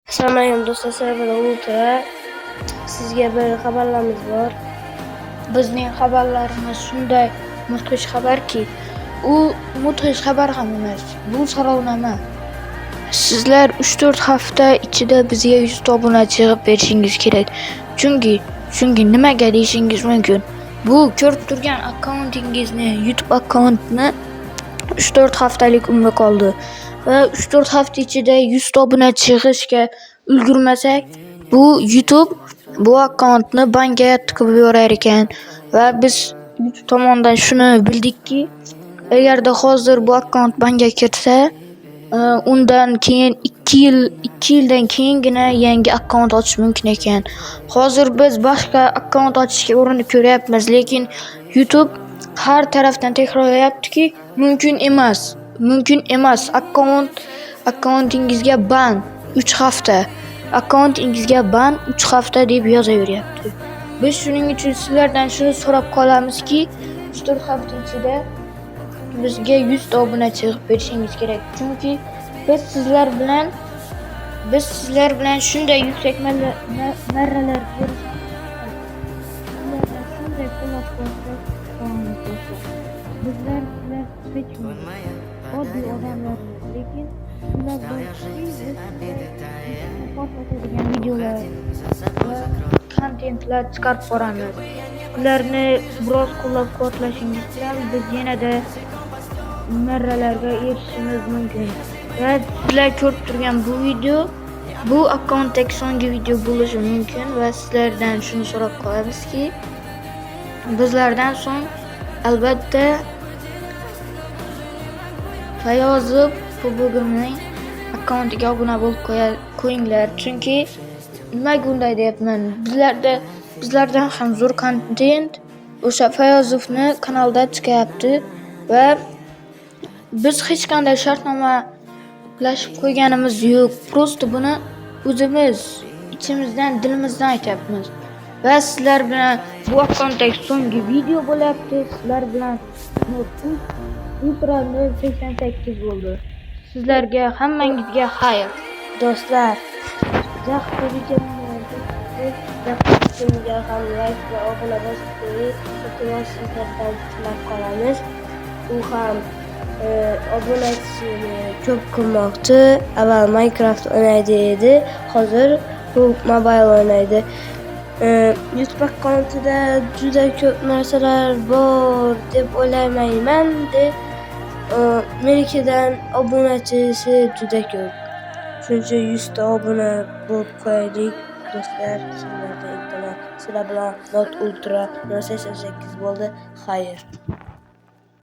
Assalomu alaykum do'stlar, sizlar bilan Ultra. Sizga bir xabarlarimiz bor. Bizning xabarlarimiz shunday mudhish xabarki, u mudhish xabar ham emas. Bu so'rovnoma. Sizlar 3-4 hafta ichida bizga 100 ta obunachi yig'ib berishingiz kerak. Chunki nimaga deyishingiz mumkin. Bu ko'rib turgan akkauntingizni, YouTube akkauntini 3-4 haftalik umri qoldi. Va 3-4 hafta ichida 100 ta obunachi yig'ishga ulgurmasak, bu YouTube bu akkauntni bankga tiqib yuborar ekan. Va biz YouTube tomonidan shuni bildikki, agarda hozir bu akkaunt bankga kirsa, undan keyin 2 yildan keyingina yangi akkaunt ochish mumkin ekan. Hozir biz boshqa akkaunt ochishga urinib ko'ryapmiz, lekin YouTube har tarafdan takrorlayaptiki, mumkin emas. Akkauntingizga ban 3 hafta. Akkauntingizga ban 3 hafta deb yozaveryapti. Biz shuning uchun sizlardan shuni so'rab qolamizki, 3-4 hafta ichida bizga 100 ta obunachi yig'ib berishingiz kerak. Chunki biz sizlar bilan shunday yuksak marralar ko'rishamiz. Shunday bizlar hech kim oddiy odamlar, lekin ular portlatadigan videolar va kontentlar chiqarib boramiz. Ularni biroz qo'llab-quvvatlashingiz bilan biz yanada marralarga erishishimiz mumkin. Va sizlar ko'rib turgan bu akkauntdagi so'nggi video bo'lishi mumkin va sizlardan shuni so'rab qolamizki, bizlardan so'ng albatta Fayozov Pubugimning akkauntiga obuna bo'lib qo'yinglar. Chunki nimaga unday deyapman? Bizlardan ham zo'r kontent o'sha Fayozovni kanalda chiqyapti va biz hech qanday shartnoma lashib qo'yganimiz yo'q. Prosta buni o'zimiz ichimizdan, dilimizdan aytyapmiz. Va sizlar bilan bu akkauntdagi so'nggi video bo'lyapti. Sizlar bilan Ultra 88 bo'ldi. Sizlarga hammangizga xayr. Do'stlar, yaxshi videolarga ham like va obuna bosishni sizlardan tilab qolamiz. U ham obunachini ko'p qilmoqchi. Avval Minecraft o'ynaydi edi, hozir bu mobile o'ynaydi. YouTube akkauntida juda ko'p narsalar bor deb o'ylamayman. Menikidan obunachisi juda ko'p. Shuncha 100 ta obuna bo'lib qo'yaylik do'stlar. Sizlar bilan Ultra 88 bo'ldi. Xayr.